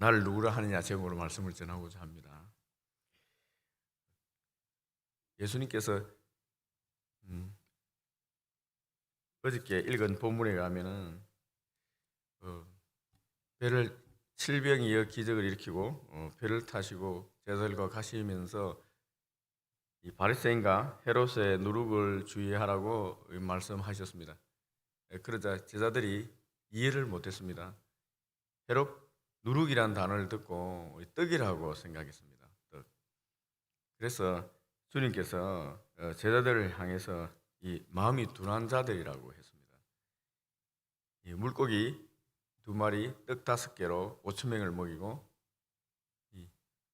나를 누구라 하느냐 제목으로 말씀을 전하고자 합니다. 예수님께서 음, 어저께 읽은 본문에 가면은 어, 배를 칠병이어 기적을 일으키고 배를 타시고 제자들과 가시면서 이 바리새인과 헤롯의 누룩을 주의하라고 말씀하셨습니다. 그러자 제자들이 이해를 못했습니다. 헤롯 누룩이란 단어를 듣고 떡이라고 생각했습니다. 떡. 그래서 주님께서 제자들을 향해서 이 마음이 둔한 자들이라고 했습니다. 이 물고기 2마리, 떡 5개로 5천 명을 먹이고 이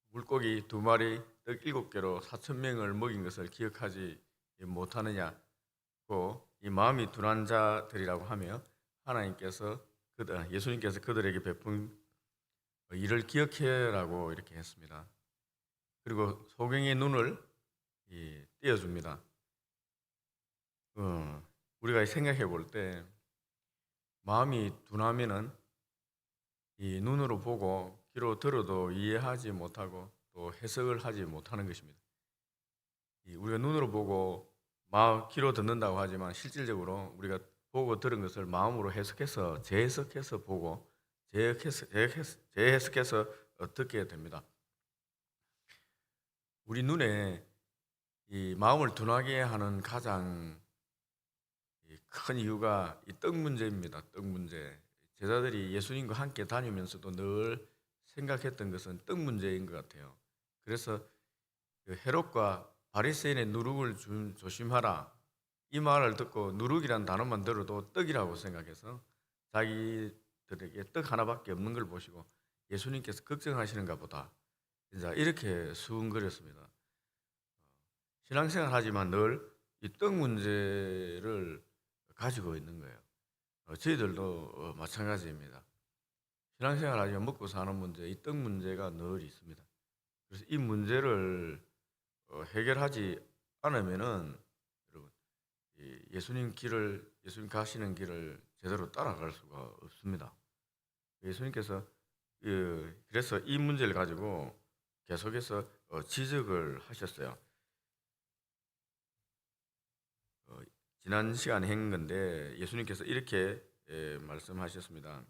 물고기 2마리, 떡 7개로 4천 명을 먹인 것을 기억하지 못하느냐고 이 마음이 둔한 자들이라고 하며 하나님께서 예수님께서 그들에게 베푼 이를 기억해라고 이렇게 했습니다. 그리고 소경의 눈을 띄어줍니다. 우리가 생각해 볼 때 마음이 둔하면은 이 눈으로 보고 귀로 들어도 이해하지 못하고 또 해석을 하지 못하는 것입니다. 우리가 눈으로 보고 귀로 듣는다고 하지만 실질적으로 우리가 보고 들은 것을 마음으로 해석해서 재해석해서 보고 재해석해서 듣게 됩니다. 우리 눈에 이 마음을 둔하게 하는 가장 큰 이유가 이 떡 문제입니다. 떡 문제. 제자들이 예수님과 함께 다니면서도 늘 생각했던 것은 떡 문제인 것 같아요. 그래서 헤롯과 바리새인의 누룩을 조심하라. 이 말을 듣고 누룩이란 단어만 들어도 떡이라고 생각해서 자기들에게 떡 하나밖에 없는 걸 보시고 예수님께서 걱정하시는가 보다. 이렇게 수군거렸습니다. 신앙생활 하지만 늘 이 떡 문제를 가지고 있는 거예요. 저희들도 마찬가지입니다. 신앙생활 하지만 먹고 사는 문제, 이 떡 문제가 늘 있습니다. 그래서 이 문제를 해결하지 않으면은 여러분 예수님 가시는 길을 제대로 따라갈 수가 없습니다. 예수님께서 그래서 이 문제를 가지고 계속해서 지적을 하셨어요. 지난 시간에 한 건데 예수님께서 이렇게 말씀하셨습니다.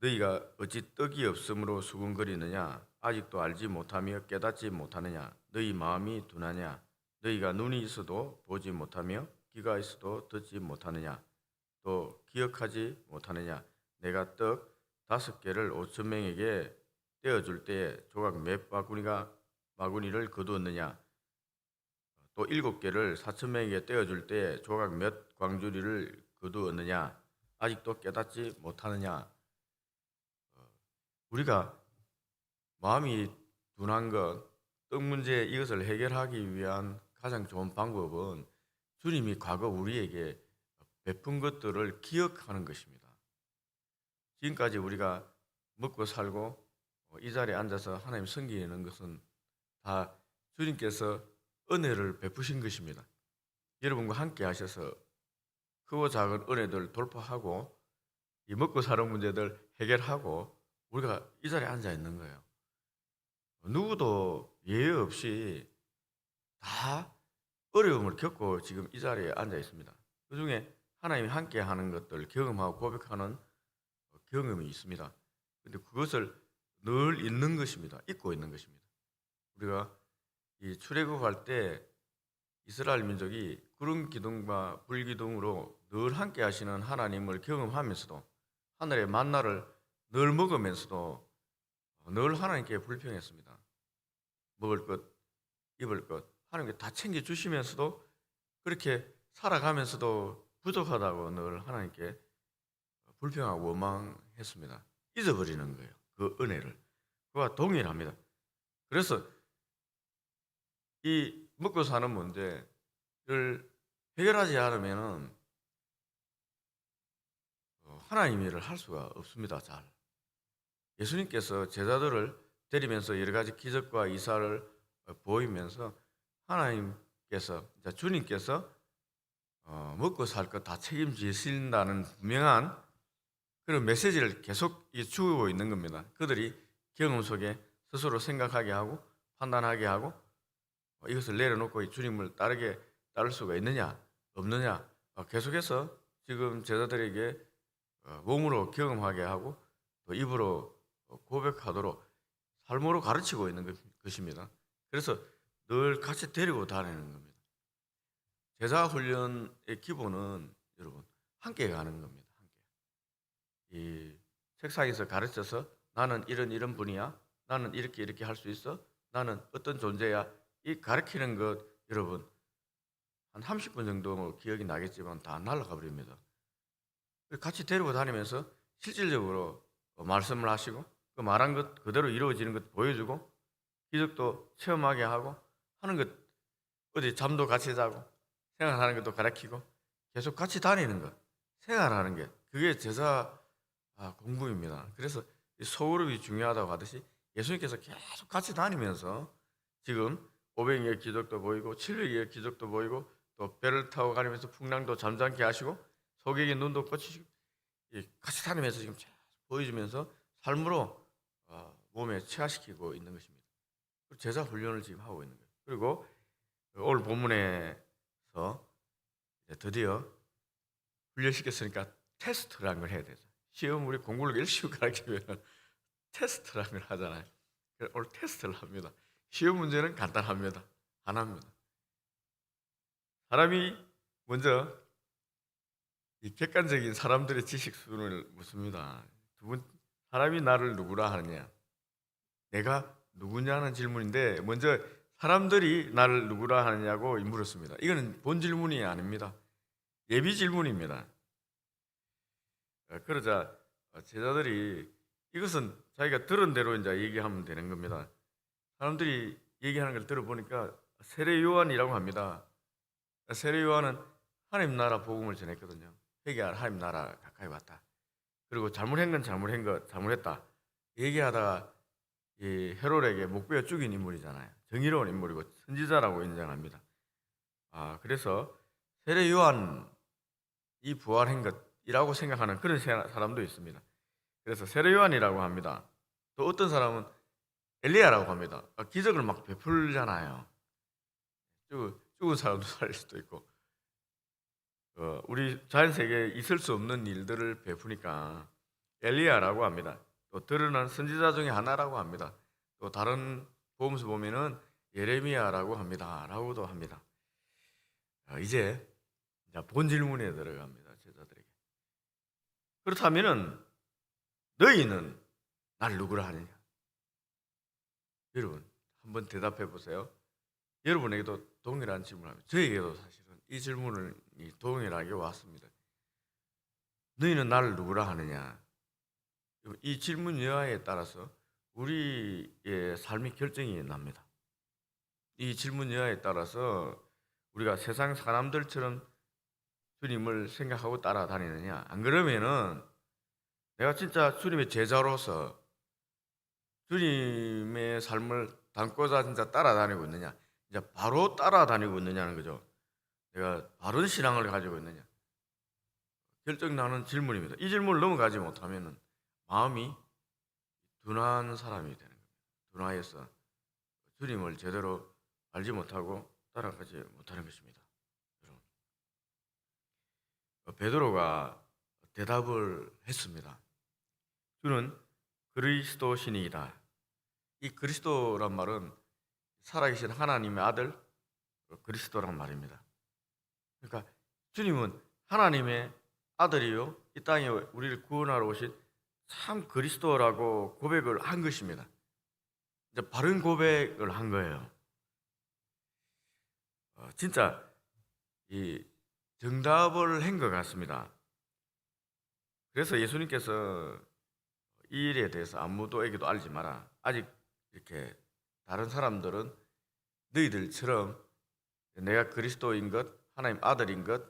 너희가 어찌 떡이 없으므로 수군거리느냐? 아직도 알지 못하며 깨닫지 못하느냐? 너희 마음이 둔하냐? 너희가 눈이 있어도 보지 못하며 귀가 있어도 듣지 못하느냐? 또 기억하지 못하느냐? 내가 떡 5개를 5천 명에게 떼어줄 때에 조각 몇 바구니를 거두었느냐? 또 7개를 4천 명에게 떼어줄 때에 조각 몇 광주리를 거두었느냐? 아직도 깨닫지 못하느냐? 우리가 마음이 둔한 것, 떡 문제 이것을 해결하기 위한 가장 좋은 방법은 주님이 과거 우리에게 베푼 것들을 기억하는 것입니다. 지금까지 우리가 먹고 살고 이 자리에 앉아서 하나님 섬기는 것은 다 주님께서 은혜를 베푸신 것입니다. 여러분과 함께 하셔서 크고 작은 은혜들 돌파하고 이 먹고 사는 문제들 해결하고 우리가 이 자리에 앉아 있는 거예요. 누구도 예외 없이 다 어려움을 겪고 지금 이 자리에 앉아 있습니다. 그 중에 하나님이 함께 하는 것들 경험하고 고백하는 경험이 있습니다. 근데 그것을 늘 잊는 것입니다. 잊고 있는 것입니다. 우리가 이 출애굽할 때 이스라엘 민족이 구름 기둥과 불 기둥으로 늘 함께 하시는 하나님을 경험하면서도 하늘의 만나를 늘 먹으면서도 늘 하나님께 불평했습니다. 먹을 것, 입을 것 하나님께 다 챙겨 주시면서도 그렇게 살아가면서도 부족하다고 늘 하나님께 불평하고 원망했습니다. 잊어버리는 거예요. 그 은혜를. 그와 동일합니다. 그래서 이 먹고 사는 문제를 해결하지 않으면 하나님 일을 할 수가 없습니다. 잘. 예수님께서 제자들을 데리면서 여러 가지 기적과 이사를 보이면서 하나님께서, 주님께서 먹고 살 것 다 책임지신다는 분명한 그런 메시지를 계속 주고 있는 겁니다. 그들이 경험 속에 스스로 생각하게 하고 판단하게 하고 이것을 내려놓고 이 주님을 따를 수가 있느냐 없느냐 계속해서 지금 제자들에게 몸으로 경험하게 하고 또 입으로 고백하도록 삶으로 가르치고 있는 것입니다. 그래서 늘 같이 데리고 다니는 겁니다. 제자 훈련의 기본은 여러분 함께 가는 겁니다. 이 책상에서 가르쳐서 나는 이런 분이야. 나는 이렇게 할 수 있어. 나는 어떤 존재야. 이 가르치는 것 여러분 한 30분 정도 기억이 나겠지만 다 날아가 버립니다. 같이 데리고 다니면서 실질적으로 말씀을 하시고 그 말한 것 그대로 이루어지는 것 보여주고 기적도 체험하게 하고 하는 것 어디 잠도 같이 자고 생활하는 것도 가르치고 계속 같이 다니는 것 생활하는 게 그게 제자 공부입니다. 그래서 소그룹이 중요하다고 하듯이 예수님께서 계속 같이 다니면서 지금 500의 기적도 보이고 700의 기적도 보이고 또 배를 타고 가면서 풍랑도 잠잠케 하시고 소객의 눈도 꺼치시고 같이 다니면서 지금 계속 보여주면서 삶으로 몸에 체화시키고 있는 것입니다. 제자 훈련을 지금 하고 있는 거예요. 그리고 오늘 본문에서 드디어 훈련시켰으니까 테스트라는 걸 해야 되죠. 시험 우리 공부를 열심히 가르치면 테스트라는 걸 하잖아요. 오늘 테스트를 합니다. 시험 문제는 간단합니다. 하나입니다. 사람이 먼저 이 객관적인 사람들의 지식 수준을 묻습니다. 사람이 나를 누구라 하느냐? 내가 누구냐는 질문인데 먼저 사람들이 나를 누구라 하느냐고 물었습니다. 이거는 본 질문이 아닙니다. 예비 질문입니다. 그러자 제자들이 이것은 자기가 들은 대로 이제 얘기하면 되는 겁니다. 사람들이 얘기하는 걸 들어보니까 세례 요한이라고 합니다. 세례 요한은 하나님 나라 복음을 전했거든요. 회개하라 하나님 나라 가까이 왔다. 그리고 잘못한 건 잘못했다. 얘기하다가 이 헤롯에게 목베어 죽인 인물이잖아요. 정의로운 인물이고 선지자라고 인정합니다. 그래서 세례 요한이 부활한 것이라고 생각하는 그런 사람도 있습니다. 그래서 세례 요한이라고 합니다. 또 어떤 사람은 엘리야라고 합니다. 기적을 막 베풀잖아요. 죽은 사람도 살릴 수도 있고 우리 자연 세계에 있을 수 없는 일들을 베푸니까 엘리야라고 합니다. 또 드러난 선지자 중에 하나라고 합니다. 또 다른 복음서 보면은 예레미야라고 합니다.라고도 합니다. 이제 본 질문에 들어갑니다. 제자들에게. 그렇다면은 너희는 날 누구라 하느냐? 여러분 한번 대답해 보세요. 여러분에게도 동일한 질문을 합니다. 저에게도 사실은 이 질문을 동일하게 왔습니다. 너희는 나를 누구라 하느냐? 이 질문 여하에 따라서 우리의 삶이 결정이 납니다. 이 질문 여하에 따라서 우리가 세상 사람들처럼 주님을 생각하고 따라다니느냐? 안 그러면은 내가 진짜 주님의 제자로서 주님의 삶을 담고자 진짜 따라다니고 있느냐? 이제 바로 따라다니고 있느냐는 거죠. 내가 바른 신앙을 가지고 있느냐? 결정나는 질문입니다. 이 질문을 넘어가지 못하면은 마음이 둔한 사람이 되는 겁니다. 둔하여서 주님을 제대로 알지 못하고 따라가지 못하는 것입니다. 여러분, 베드로가 대답을 했습니다. 주는 그리스도신이다. 이 그리스도란 말은 살아계신 하나님의 아들 그리스도란 말입니다. 그러니까 주님은 하나님의 아들이요 이 땅에 우리를 구원하러 오신 참 그리스도라고 고백을 한 것입니다. 이제 바른 고백을 한 거예요. 진짜 이 정답을 한 것 같습니다. 그래서 예수님께서 이 일에 대해서 아무도에게도 알지 마라. 아직 이렇게 다른 사람들은 너희들처럼 내가 그리스도인 것, 하나님 아들인 것,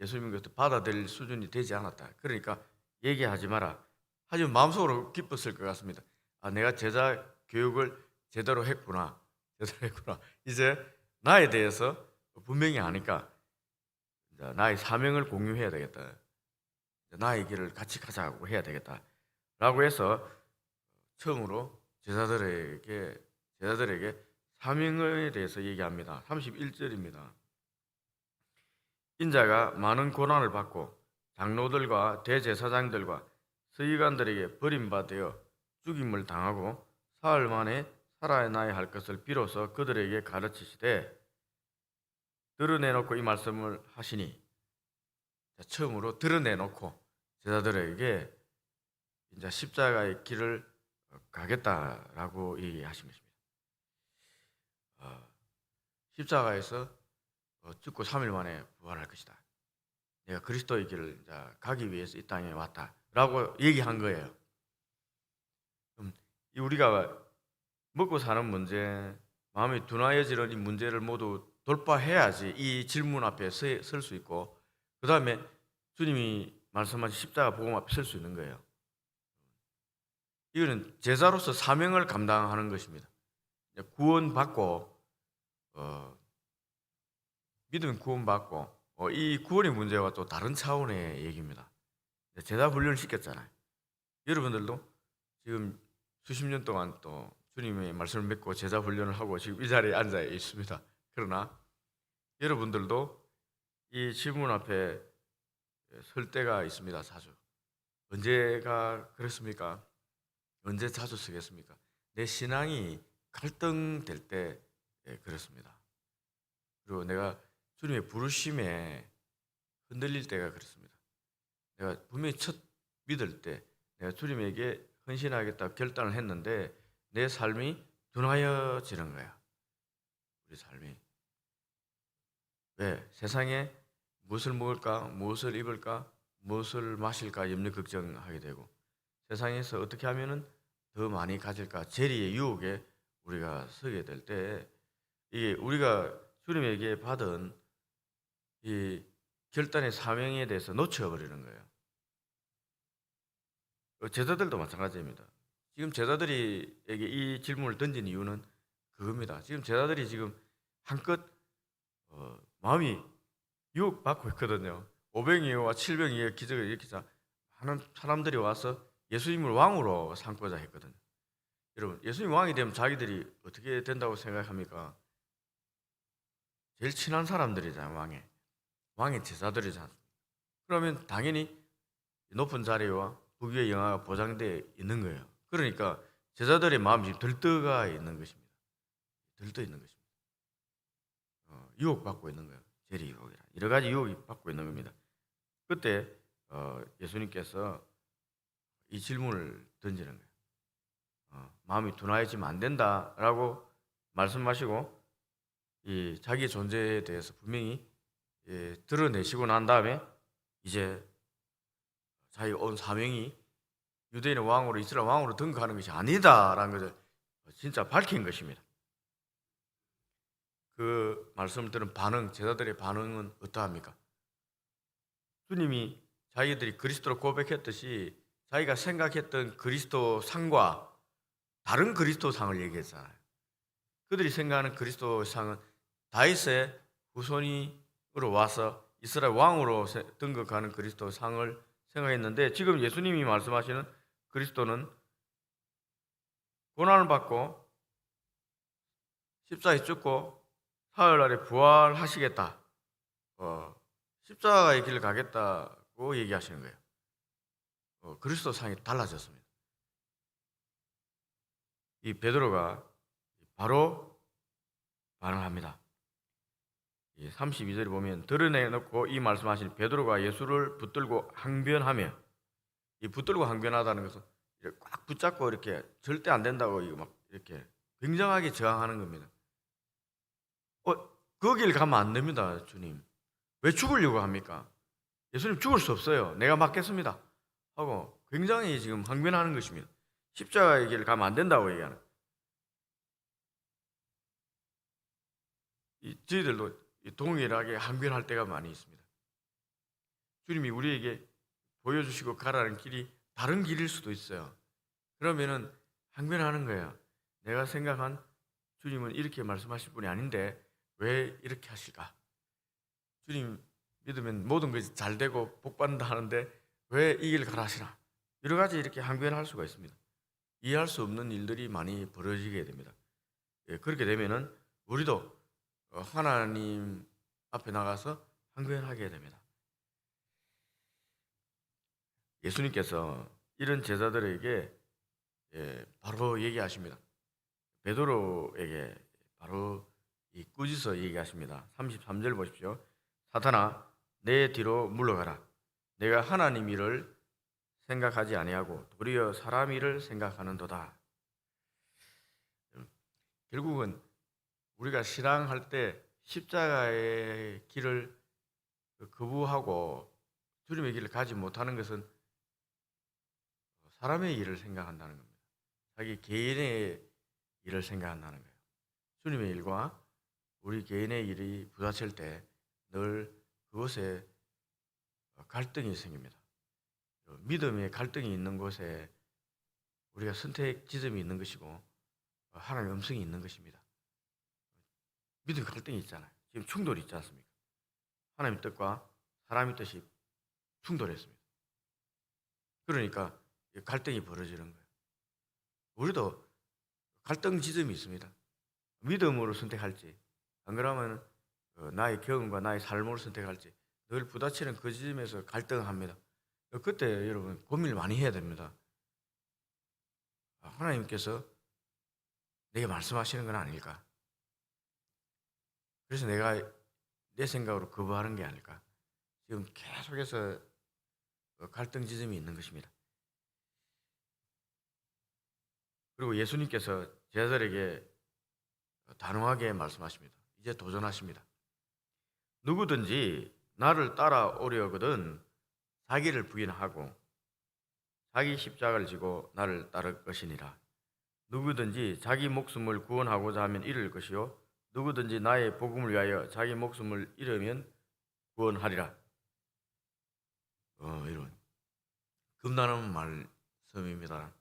예수님인 것을 받아들일 수준이 되지 않았다. 그러니까 얘기하지 마라. 하지만 마음속으로 기뻤을 것 같습니다. 내가 제자 교육을 제대로 했구나. 이제 나에 대해서 분명히 아니까 나의 사명을 공유해야 되겠다. 나의 길을 같이 가자고 해야 되겠다라고 해서 처음으로 제자들에게 사명에 대해서 얘기합니다. 31절입니다. 인자가 많은 고난을 받고 장로들과 대제사장들과 서기관들에게 버림받아 죽임을 당하고 사흘 만에 살아나야 할 것을 비로소 그들에게 가르치시되 드러내놓고 이 말씀을 하시니, 처음으로 드러내놓고 제자들에게 이제 십자가의 길을 가겠다라고 얘기하신 것입니다. 십자가에서 죽고 3일 만에 부활할 것이다. 내가 그리스도의 길을 이제 가기 위해서 이 땅에 왔다라고 얘기한 거예요. 우리가 먹고 사는 문제, 마음이 둔하여지는 이 문제를 모두 돌파해야지 이 질문 앞에 설 수 있고, 그 다음에 주님이 말씀하신 십자가 복음 앞에 설 수 있는 거예요. 이거는 제자로서 사명을 감당하는 것입니다. 구원받고 믿으면 구원받고, 이 구원의 문제와 또 다른 차원의 얘기입니다. 제자 훈련을 시켰잖아요. 여러분들도 지금 수십 년 동안 또 주님의 말씀을 믿고 제자 훈련을 하고 지금 이 자리에 앉아 있습니다. 그러나 여러분들도 이 질문 앞에 설 때가 있습니다. 자주. 언제가 그렇습니까? 언제 자주 서겠습니까? 내 신앙이 갈등될 때 그렇습니다. 그리고 내가 주님의 부르심에 흔들릴 때가 그렇습니다. 내가 분명히 첫 믿을 때 내가 주님에게 헌신하겠다 결단을 했는데 내 삶이 둔하여지는 거야. 우리 삶이. 왜? 세상에 무엇을 먹을까, 무엇을 입을까, 무엇을 마실까 염려 걱정하게 되고, 세상에서 어떻게 하면은 더 많이 가질까, 재리의 유혹에 우리가 서게 될 때, 이게 우리가 주님에게 받은 이 결단의 사명에 대해서 놓쳐버리는 거예요. 제자들도 마찬가지입니다. 지금 제자들에게 이 질문을 던진 이유는 그겁니다. 지금 제자들이 지금 한껏 마음이 유혹받고 있거든요. 500이와 700의 기적을 일으키자 하는 사람들이 와서 예수님을 왕으로 삼고자 했거든요. 여러분, 예수님 왕이 되면 자기들이 어떻게 된다고 생각합니까? 제일 친한 사람들이잖아요. 왕의 제자들이잖아요. 그러면 당연히 높은 자리와 부귀의 영화가 보장되어 있는 거예요. 그러니까 제자들의 마음이 지금 들떠가 있는 것입니다. 들떠 있는 것입니다. 유혹받고 있는 거예요. 재리 유혹이라 여러 가지 유혹이 받고 있는 겁니다. 그때 예수님께서 이 질문을 던지는 거예요. 마음이 둔하여지면 안 된다라고 말씀하시고, 이 자기 존재에 대해서 분명히 드러내시고 난 다음에 이제 자기가 온 사명이 유대인의 왕으로, 이스라엘 왕으로 등극하는 것이 아니다라는 것을 진짜 밝힌 것입니다. 그 말씀을 들은 제자들의 반응은 어떠합니까? 주님이 자기들이 그리스도로 고백했듯이 자기가 생각했던 그리스도 상과 다른 그리스도 상을 얘기했잖아요. 그들이 생각하는 그리스도 상은 다윗의 후손으로 와서 이스라엘 왕으로 등극하는 그리스도 상을 생각했는데, 지금 예수님이 말씀하시는 그리스도는 고난을 받고 십자가에 죽고 사흘날에 부활하시겠다, 십자가의 길을 가겠다고 얘기하시는 거예요. 그리스도 상이 달라졌습니다. 이 베드로가 바로 반응합니다. 32절에 보면 드러내놓고 이 말씀하신 베드로가 예수를 붙들고 항변하며, 이 붙들고 항변하다는 것은 꽉 붙잡고 이렇게 절대 안 된다고 막 이렇게 굉장하게 저항하는 겁니다. 거길 가면 안 됩니다. 주님 왜 죽으려고 합니까? 예수님 죽을 수 없어요. 내가 맡겠습니다 하고 굉장히 지금 항변하는 것입니다. 십자가의 길을 가면 안 된다고 얘기하는. 저희들도 동일하게 항변할 때가 많이 있습니다. 주님이 우리에게 보여주시고 가라는 길이 다른 길일 수도 있어요. 그러면은 항변하는 거예요. 내가 생각한 주님은 이렇게 말씀하실 분이 아닌데 왜 이렇게 하실까? 주님 믿으면 모든 것이 잘 되고 복 받는다 하는데 왜 이 길 가라 하시나? 여러 가지 이렇게 항변할 수가 있습니다. 이해할 수 없는 일들이 많이 벌어지게 됩니다. 예, 그렇게 되면은 우리도 하나님 앞에 나가서 항변하게 됩니다. 예수님께서 이런 제자들에게 바로 얘기하십니다. 베드로에게 바로 이 꾸짖어 얘기하십니다. 33절 보십시오. 사탄아, 내 뒤로 물러가라. 내가 하나님 일을 생각하지 아니하고 도리어 사람 일을 생각하는도다. 결국은 우리가 신앙할 때 십자가의 길을 거부하고 주님의 길을 가지 못하는 것은 사람의 일을 생각한다는 겁니다. 자기 개인의 일을 생각한다는 거예요. 주님의 일과 우리 개인의 일이 부딪힐 때 늘 그곳에 갈등이 생깁니다. 믿음의 갈등이 있는 곳에 우리가 선택 지점이 있는 것이고 하나님의 음성이 있는 것입니다. 믿음의 갈등이 있잖아요. 지금 충돌이 있지 않습니까? 하나님의 뜻과 사람의 뜻이 충돌했습니다. 그러니까 갈등이 벌어지는 거예요. 우리도 갈등 지점이 있습니다. 믿음으로 선택할지 안 그러면 나의 경험과 나의 삶으로 선택할지 늘 부딪히는 그 지점에서 갈등합니다. 그때 여러분 고민을 많이 해야 됩니다. 하나님께서 내게 말씀하시는 건 아닐까? 그래서 내가 내 생각으로 거부하는 게 아닐까? 지금 계속해서 갈등 지점이 있는 것입니다. 그리고 예수님께서 제자들에게 단호하게 말씀하십니다. 이제 도전하십니다. 누구든지 나를 따라오려거든 자기를 부인하고 자기 십자가를 지고 나를 따를 것이니라. 누구든지 자기 목숨을 구원하고자 하면 잃을 것이요 누구든지 나의 복음을 위하여 자기 목숨을 잃으면 구원하리라. 이런 겁나는 말씀입니다.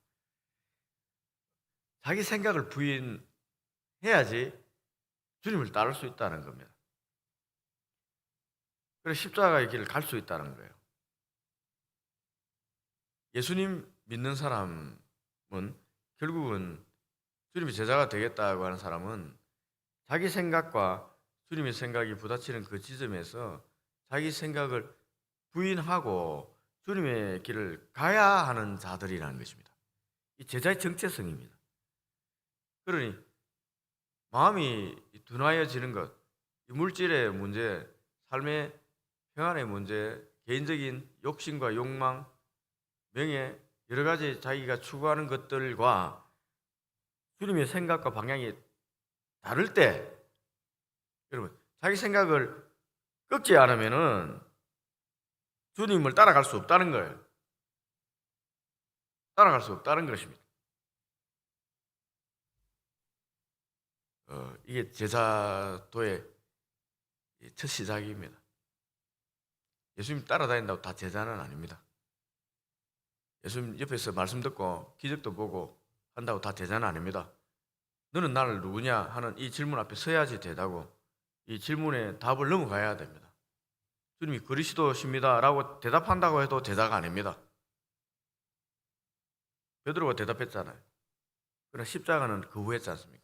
자기 생각을 부인해야지 주님을 따를 수 있다는 겁니다. 그래서 십자가의 길을 갈 수 있다는 거예요. 예수님 믿는 사람은 결국은 주님의 제자가 되겠다고 하는 사람은 자기 생각과 주님의 생각이 부딪히는 그 지점에서 자기 생각을 부인하고 주님의 길을 가야 하는 자들이라는 것입니다. 이 제자의 정체성입니다. 그러니 마음이 둔하여지는 것, 물질의 문제, 삶의 평안의 문제, 개인적인 욕심과 욕망, 명예, 여러 가지 자기가 추구하는 것들과 주님의 생각과 방향이 다를 때, 여러분, 자기 생각을 꺾지 않으면은 주님을 따라갈 수 없다는 거예요. 따라갈 수 없다는 것입니다. 이게 제자도의 첫 시작입니다. 예수님 따라다닌다고 다 제자는 아닙니다. 예수님 옆에서 말씀 듣고 기적도 보고 한다고 다 제자는 아닙니다. 너는 나를 누구냐 하는 이 질문 앞에 서야지 되다고 이 질문에 답을 넘어가야 됩니다. 주님이 그리스도십니다 라고 대답한다고 해도 제자가 아닙니다. 베드로가 대답했잖아요. 그러나 십자가는 거부했지 않습니까?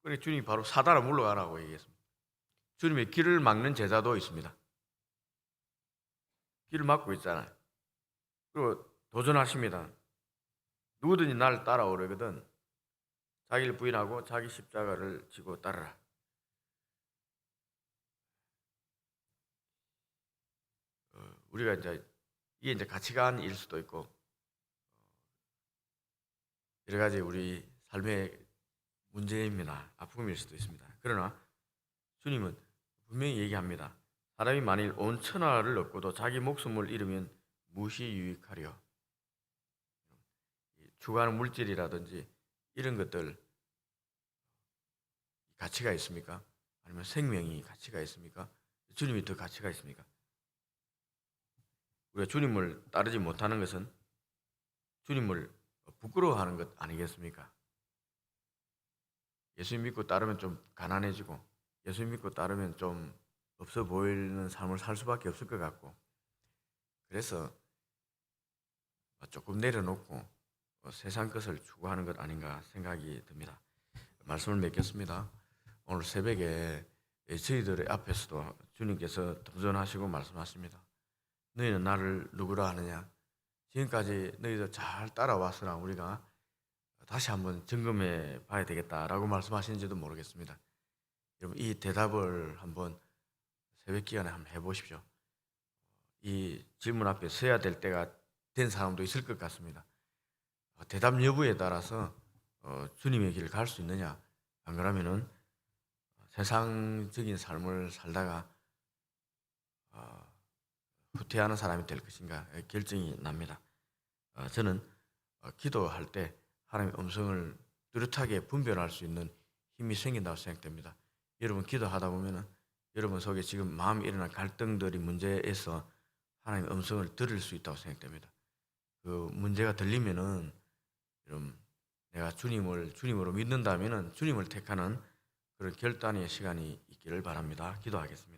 그러니 주님이 바로 사단아 물러가라고 얘기했습니다. 주님의 길을 막는 제자도 있습니다. 길을 막고 있잖아요. 그리고 도전하십니다. 누구든지 나를 따라오려거든 자기를 부인하고 자기 십자가를 지고 따르라. 우리가 이게 이제 가치관일 수도 있고 여러 가지 우리 삶의 문제입니다. 아픔일 수도 있습니다. 그러나 주님은 분명히 얘기합니다. 사람이 만일 온 천하를 얻고도 자기 목숨을 잃으면 무엇이 유익하려? 추구하는 물질이라든지 이런 것들 가치가 있습니까? 아니면 생명이 가치가 있습니까? 주님이 더 가치가 있습니까? 우리가 주님을 따르지 못하는 것은 주님을 부끄러워하는 것 아니겠습니까? 예수 믿고 따르면 좀 가난해지고 예수 믿고 따르면 좀 없어 보이는 삶을 살 수밖에 없을 것 같고 그래서 조금 내려놓고 세상 것을 추구하는 것 아닌가 생각이 듭니다. 말씀을 맺겠습니다. 오늘 새벽에 저희들의 앞에서도 주님께서 도전하시고 말씀하십니다. 너희는 나를 누구라 하느냐? 지금까지 너희들 잘 따라왔으나 우리가 다시 한번 점검해 봐야 되겠다라고 말씀하시는지도 모르겠습니다. 여러분, 이 대답을 한번 새벽 기간에 한번 해보십시오. 이 질문 앞에 서야 될 때가 된 사람도 있을 것 같습니다. 대답 여부에 따라서 주님의 길을 갈 수 있느냐, 안 그러면은 세상적인 삶을 살다가 후퇴하는 사람이 될 것인가 결정이 납니다. 저는 기도할 때 하나님의 음성을 뚜렷하게 분별할 수 있는 힘이 생긴다고 생각됩니다. 여러분 기도하다 보면은 여러분 속에 지금 마음에 일어난 갈등들이 문제에서 하나님의 음성을 들을 수 있다고 생각됩니다. 그 문제가 들리면은 여러분 내가 주님으로 믿는다면은 주님을 택하는 그런 결단의 시간이 있기를 바랍니다. 기도하겠습니다.